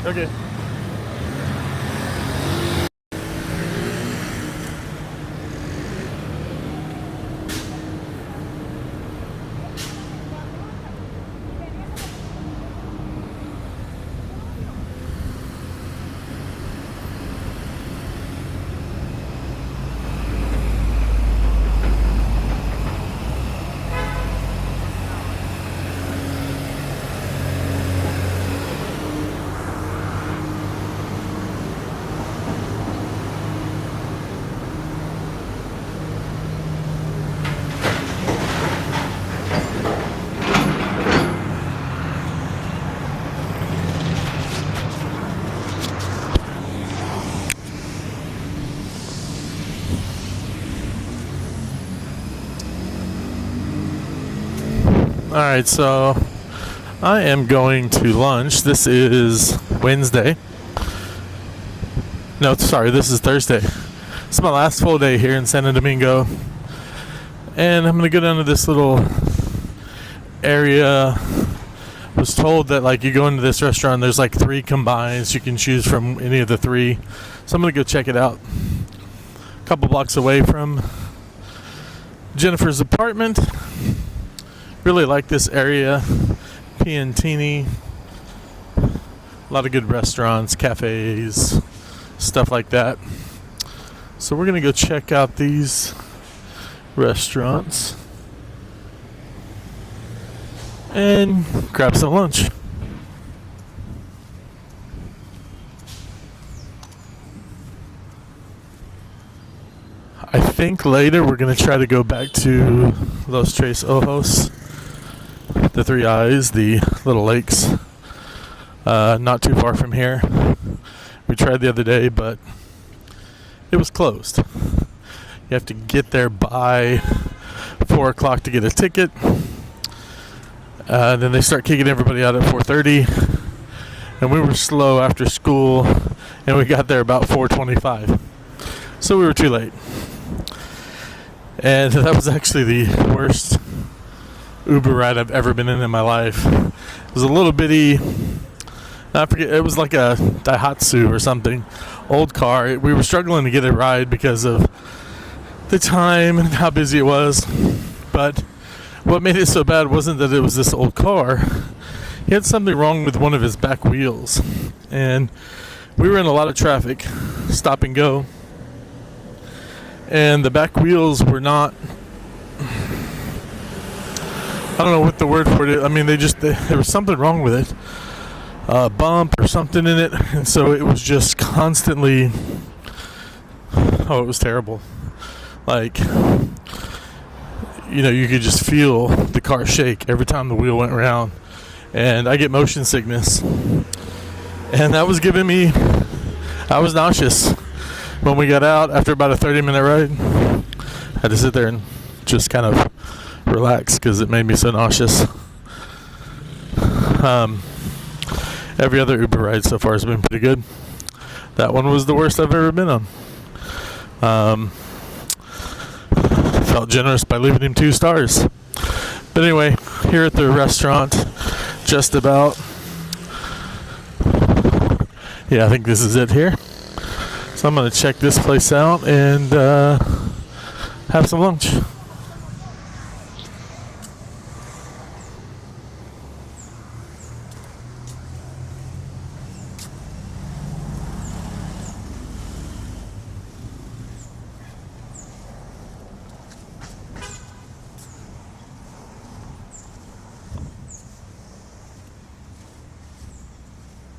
Okay. Alright, so I am going to lunch. This is Wednesday. No, sorry, this is Thursday. It's my last full day here in Santo Domingo. And I'm going to go down to this little area. I was told that like you go into this restaurant, there's like 3 combines. You can choose from any of the 3. So I'm going to go check it out. A couple blocks away from Jennifer's apartment. Really like this area. Piantini. A lot of good restaurants, cafes, stuff like that. So we're going to go check out these restaurants and grab some lunch. I think later we're going to try to go back to Los Tres Ojos, the 3 Eyes, the little lakes, not too far from here. We tried the other day, but it was closed. You have to get there by 4 o'clock to get a ticket. Then they start kicking everybody out at 4:30, and we were slow after school, and we got there about 4:25. So we were too late. And that was actually the worst Uber ride I've ever been in my life. It was a little bitty, I forget, it was like a Daihatsu or something, old car. We were struggling to get a ride because of the time and how busy it was. But what made it so bad wasn't that it was this old car. He had something wrong with one of his back wheels. And we were in a lot of traffic, stop and go. And the back wheels were not, I don't know what the word for it. I mean, there was something wrong with it, a bump or something in it, and so it was just constantly. Oh, it was terrible. Like, you could just feel the car shake every time the wheel went around, and I get motion sickness, and that was giving me. I was nauseous. When we got out after about a 30-minute ride, I had to sit there and just kind of relax because it made me so nauseous. Every other Uber ride so far has been pretty good. That one was the worst I've ever been on. Felt generous by leaving him 2 stars. But anyway, here at the restaurant, just about. Yeah, I think this is it here. So I'm going to check this place out and have some lunch.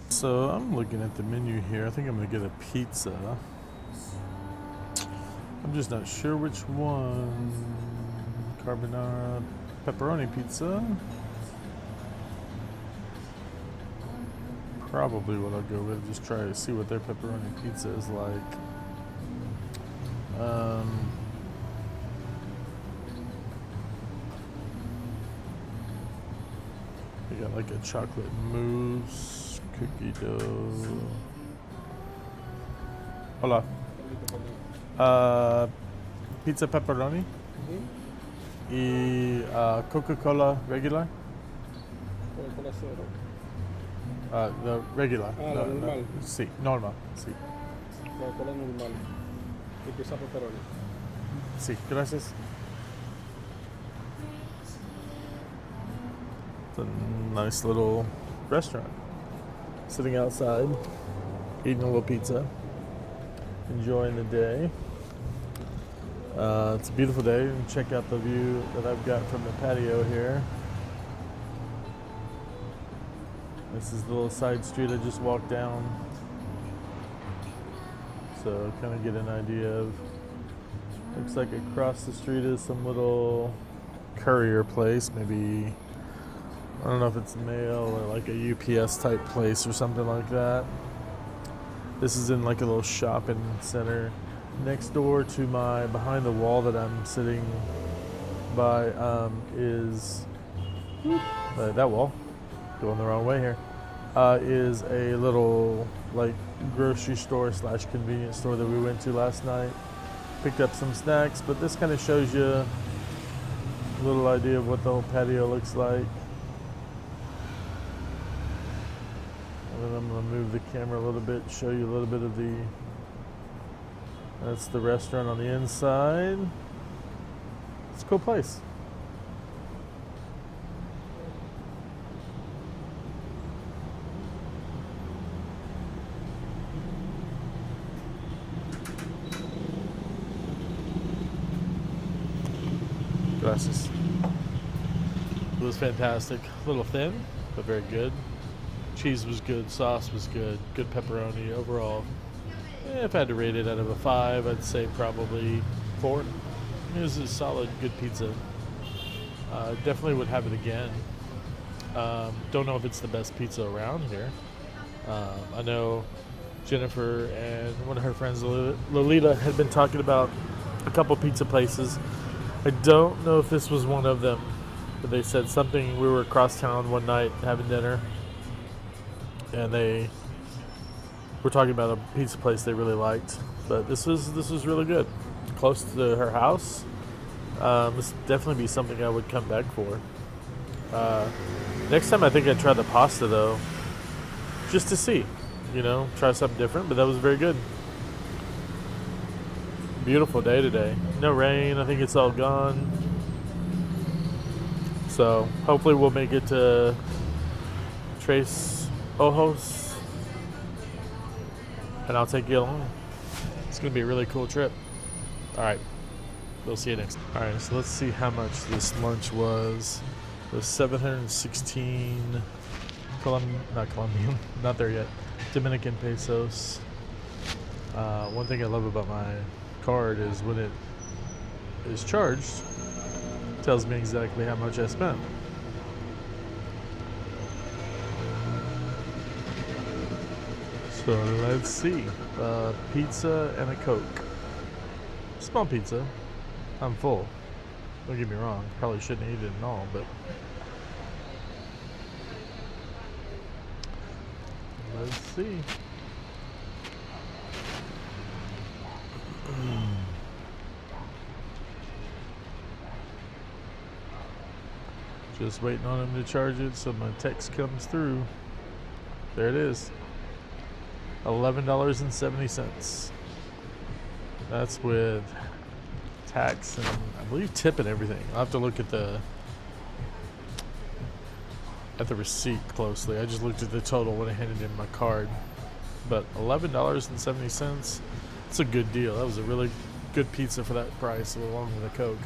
So I'm looking at the menu here. I think I'm going to get a pizza. I'm just not sure which one. Carbonara, pepperoni pizza. Probably what I'll go with. Just try to see what their pepperoni pizza is like. They got like a chocolate mousse, cookie dough. Hola. Pizza pepperoni. Y Coca-Cola regular. Coca-Cola cero. The regular. Ah, la normal. Sí, normal. Sí. Coca-Cola normal. Y pizza pepperoni. Sí, gracias. It's a nice little restaurant. Sitting outside, eating a little pizza, enjoying the day. It's a beautiful day, and check out the view that I've got from the patio here. This is the little side street I just walked down. So kind of get an idea of, looks like across the street is some little courier place, maybe, I don't know if it's mail or like a UPS type place or something like that. This is in like a little shopping center. Next door to my, behind the wall that I'm sitting by is, that wall, going the wrong way here, is a little like grocery store slash convenience store that we went to last night. Picked up some snacks, but this kind of shows you a little idea of what the whole patio looks like. And then I'm going to move the camera a little bit, show you a little bit of the, that's the restaurant on the inside. It's a cool place. Gracias. It was fantastic. A little thin, but very good. Cheese was good, sauce was good, good pepperoni overall. If I had to rate it out of a 5, I'd say probably 4. It was a solid, good pizza. Definitely would have it again. Don't know if it's the best pizza around here. I know Jennifer and one of her friends, Lolita, had been talking about a couple pizza places. I don't know if this was one of them, but they said something. We were across town one night having dinner, and they were talking about a pizza place they really liked. But this was really good, close to her house. This would definitely be something I would come back for. Next time I think I'd try the pasta though, just to see, try something different. But that was very good. Beautiful day today. No rain. I think it's all gone. So hopefully we'll make it to Tres Ojos, and I'll take you along. It's going to be a really cool trip. All right. We'll see you next time. All right. So let's see how much this lunch was. It was 716 not there yet. Dominican pesos. One thing I love about my card is when it is charged, it tells me exactly how much I spent. So let's see. Pizza and a Coke. Small pizza. I'm full. Don't get me wrong. Probably shouldn't eat it and all, but let's see. Just waiting on him to charge it so my text comes through. There it is. $11.70. That's with tax and I believe tip and everything. I'll have to look at the receipt closely. I just looked at the total when I handed in my card. But $11.70. It's a good deal. That was a really good pizza for that price, along with a Coke.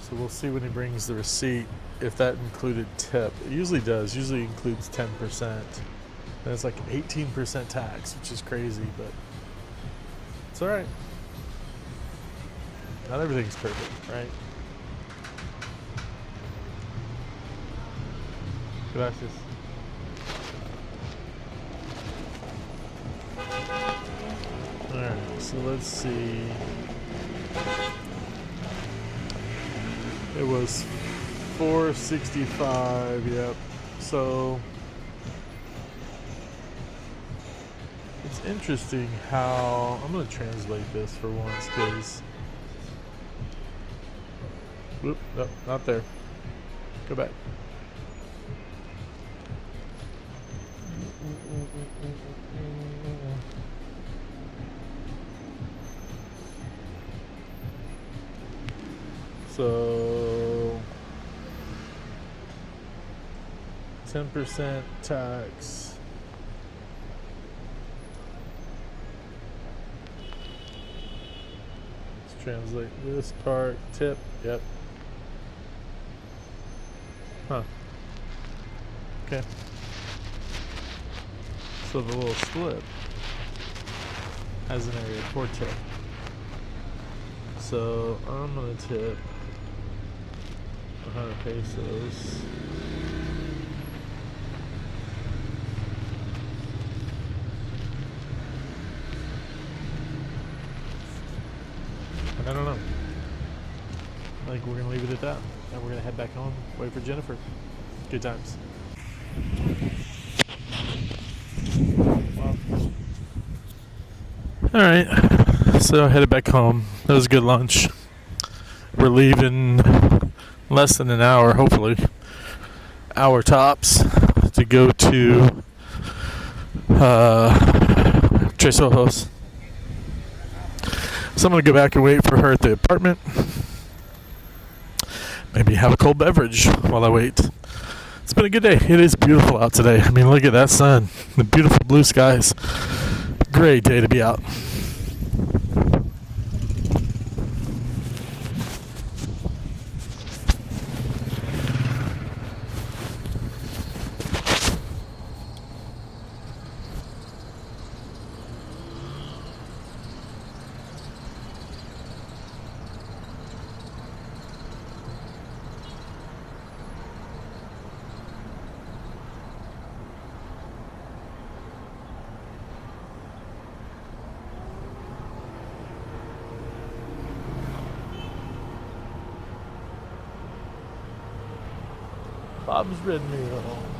So we'll see when he brings the receipt if that included tip. It usually does. Usually includes 10%. And it's like 18% tax, which is crazy, but it's all right. Not everything's perfect, right? Gracias. Alright, so let's see. It was $4.65, yep. So it's interesting how, I'm going to translate this for once because, whoop, no, not there. Go back. So 10% tax. Let's translate this part. Tip. Yep. Huh. Okay. So the little slip has an area for tip. So I'm gonna tip 100 pesos. And I don't know. I think we're gonna leave it at that. And we're gonna head back home, wait for Jennifer. Good times. Alright. So headed back home. That was a good lunch. We're leaving less than an hour, hopefully. Hour tops to go to Tres Ojos. So I'm gonna go back and wait for her at the apartment. Maybe have a cold beverage while I wait. It's been a good day. It is beautiful out today. I mean, look at that sun. The beautiful blue skies. Great day to be out. Bob's Red Mill.